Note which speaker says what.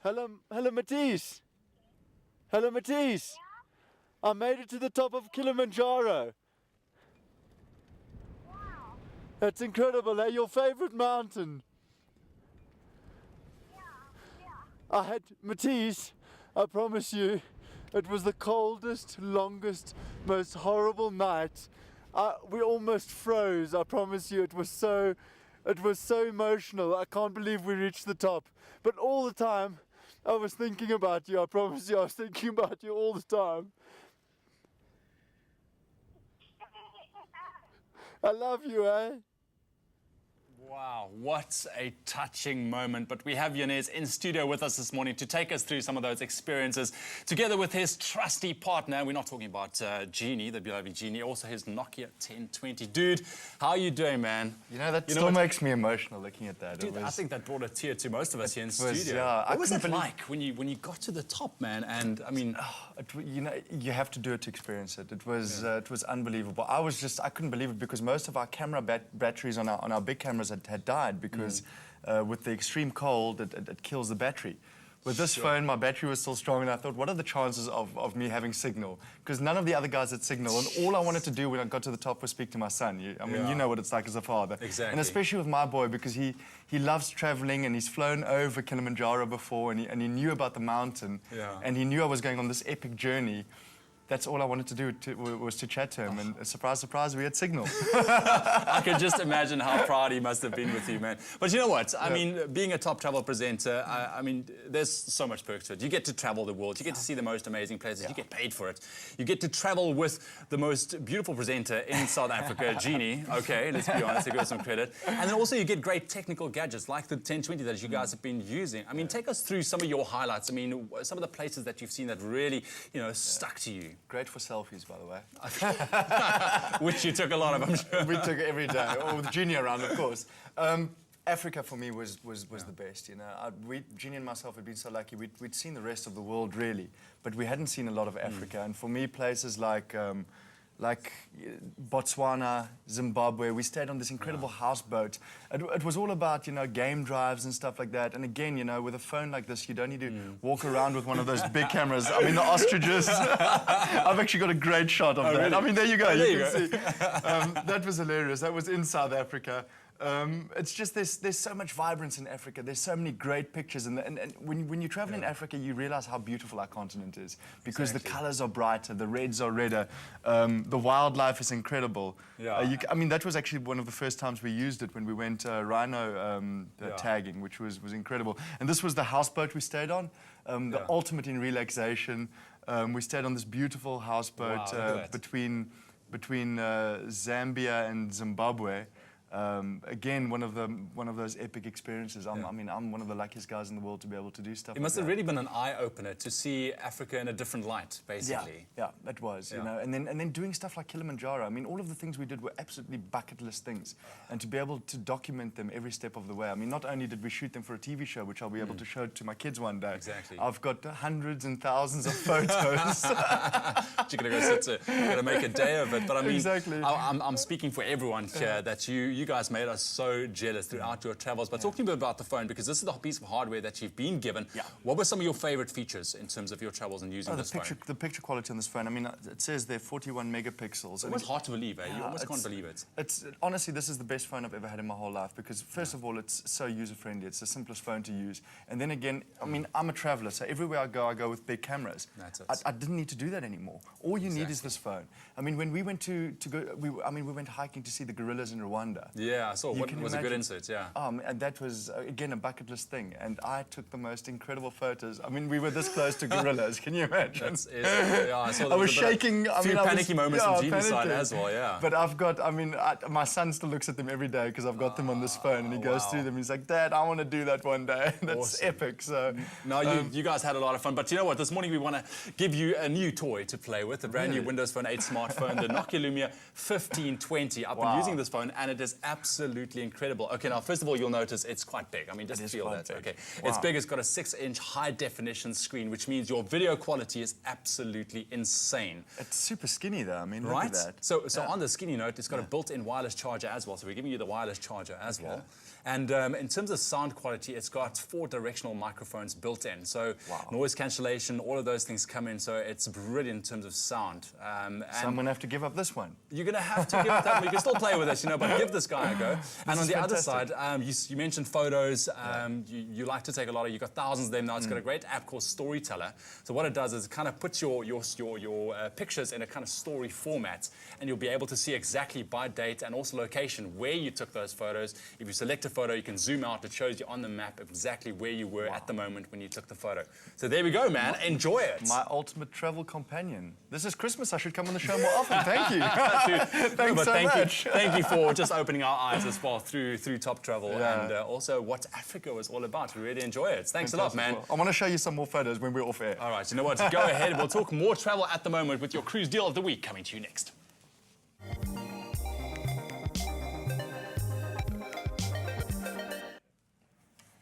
Speaker 1: Hello, Matisse. Hello, Matisse. I made it to the top of Kilimanjaro.
Speaker 2: Wow.
Speaker 1: That's incredible, eh? Your favorite mountain.
Speaker 2: Yeah.
Speaker 1: I had, Matisse, I promise you, it was the coldest, longest, most horrible night. We almost froze, I promise you. It was so emotional. I can't believe we reached the top. But all the time, I was thinking about you. I promise you, I was thinking about you all the time. I love you, eh?
Speaker 3: Wow, what a touching moment. But we have Janez in studio with us this morning to take us through some of those experiences, together with his trusty partner. We're not talking about Jeannie, the beloved Jeannie, also his Nokia 1020. Dude, how are you doing, man?
Speaker 4: You know, that still makes me emotional looking at that.
Speaker 3: Dude, I think that brought a tear to most of us here in studio.
Speaker 4: Yeah,
Speaker 3: what was it like when you got to the top, man? And I mean,
Speaker 4: you know, you have to do it to experience it. It was unbelievable. I couldn't believe it because most of our camera batteries on our big cameras had died because with the extreme cold, it kills the battery. With this phone, my battery was still strong, and I thought, what are the chances of me having signal? Because none of the other guys had signal, and all I wanted to do when I got to the top was speak to my son. You know what it's like as a father.
Speaker 3: Exactly.
Speaker 4: And especially with my boy, because he loves traveling, and he's flown over Kilimanjaro before, and he knew about the mountain, and he knew I was going on this epic journey. That's all I wanted to do was to chat to him, and surprise, surprise, we had signal.
Speaker 3: I can just imagine how proud he must have been with you, man. But you know what? I mean, being a top travel presenter, I mean, there's so much perks to it. You get to travel the world. You get to see the most amazing places. You get paid for it. You get to travel with the most beautiful presenter in South Africa, Jeannie. Okay, let's be honest, give her some credit. And then also you get great technical gadgets like the 1020 that you guys have been using. I mean, take us through some of your highlights. I mean, some of the places that you've seen that really, you know, stuck to you.
Speaker 4: Great for selfies, by the way.
Speaker 3: Which you took a lot of, I'm sure.
Speaker 4: We took it every day, or with Jeannie around, of course. Africa for me was the best, you know. Jeannie and myself had been so lucky. We'd seen the rest of the world, really, but we hadn't seen a lot of Africa. And for me, places like Botswana, Zimbabwe, we stayed on this incredible houseboat. It was all about, you know, game drives and stuff like that. And again, you know, with a phone like this, you don't need to walk around with one of those big cameras. I mean, the ostriches. I've actually got a great shot of that. Really? I mean, there you go. You can see. That was hilarious. That was in South Africa. It's just there's so much vibrance in Africa. There's so many great pictures, and when you travel in Africa, you realize how beautiful our continent is because the colors are brighter, the reds are redder, the wildlife is incredible. I mean, that was actually one of the first times we used it when we went rhino tagging, which was incredible. And this was the houseboat we stayed on, the ultimate in relaxation. We stayed on this beautiful houseboat between Zambia and Zimbabwe. Again, one of those epic experiences. I mean, I'm one of the luckiest guys in the world to be able to do stuff.
Speaker 3: It must have really been an eye-opener to see Africa in a different light, basically.
Speaker 4: Yeah, it was. You know, and then doing stuff like Kilimanjaro. I mean, all of the things we did were absolutely bucket list things, and to be able to document them every step of the way. I mean, not only did we shoot them for a TV show, which I'll be able to show to my kids one day.
Speaker 3: Exactly.
Speaker 4: I've got hundreds and thousands of photos.
Speaker 3: You're gonna go sit to, you're gonna make a day of it. But I mean,
Speaker 4: exactly.
Speaker 3: I'm speaking for everyone here that you guys made us so jealous throughout your travels. But talking a bit about the phone, because this is the piece of hardware that you've been given. What were some of your favorite features in terms of your travels and using this phone?
Speaker 4: The picture quality on this phone, I mean, it says there 41 megapixels.
Speaker 3: It's almost hard to believe, eh? You almost can't believe it.
Speaker 4: Honestly, this is the best phone I've ever had in my whole life because, first of all, it's so user-friendly. It's the simplest phone to use. And then again, I mean, I'm a traveler, so everywhere I go with big cameras.
Speaker 3: That's it.
Speaker 4: I didn't need to do that anymore. All you need is this phone. I mean, when we went we went hiking to see the gorillas in Rwanda.
Speaker 3: Yeah, I saw. What was a good insert, yeah.
Speaker 4: And that was, again, a bucket list thing. And I took the most incredible photos. I mean, we were this close to gorillas. Can you imagine?
Speaker 3: I saw.
Speaker 4: I was shaking.
Speaker 3: A few panicky moments on Jeannie's side as well, yeah.
Speaker 4: But I've got, I mean, my son still looks at them every day because I've got them on this phone, and he goes through them. He's like, Dad, I want to do that one day. That's epic. So
Speaker 3: no, you guys had a lot of fun. But you know what? This morning we want to give you a new toy to play with, a brand new Windows Phone 8 smartphone, the Nokia Lumia 1520. I've been using this phone, and it is absolutely incredible. Okay, now first of all, you'll notice it's quite big. I mean, just feel that.
Speaker 4: big.
Speaker 3: Okay,
Speaker 4: Wow.
Speaker 3: it's big. It's got a 6-inch high-definition screen, which means your video quality is absolutely insane.
Speaker 4: It's super skinny though. I mean, look
Speaker 3: Right?
Speaker 4: at that.
Speaker 3: So on the skinny note, it's got a built-in wireless charger as well. So we're giving you the wireless charger as well. And in terms of sound quality, it's got 4 directional microphones built in. So noise cancellation, all of those things come in. So it's brilliant in terms of sound.
Speaker 4: So I'm going to have to give up this one.
Speaker 3: You're going to have to give it that. You can still play with it, you know, but give this guy a go. And on the other
Speaker 4: fantastic.
Speaker 3: side, you mentioned photos. You like to take a lot of. You've got thousands of them now. It's got a great app called Storyteller. So what it does is it kind of puts your pictures in a kind of story format, and you'll be able to see exactly by date and also location where you took those photos. If you select a photo, you can zoom out. It shows you on the map exactly where you were at the moment when you took the photo. So there we go, man. Enjoy it.
Speaker 4: My ultimate travel companion. This is Christmas. I should come on the show more often. Thank you. Thanks so much.
Speaker 3: Thank you for just opening our eyes as well through Top Travel and also what Africa was all about. We really enjoy it. Thanks a lot, man.
Speaker 4: I want to show you some more photos when we're off air.
Speaker 3: All right, you know what? Go ahead. We'll talk more travel at the moment with your cruise deal of the week coming to you next.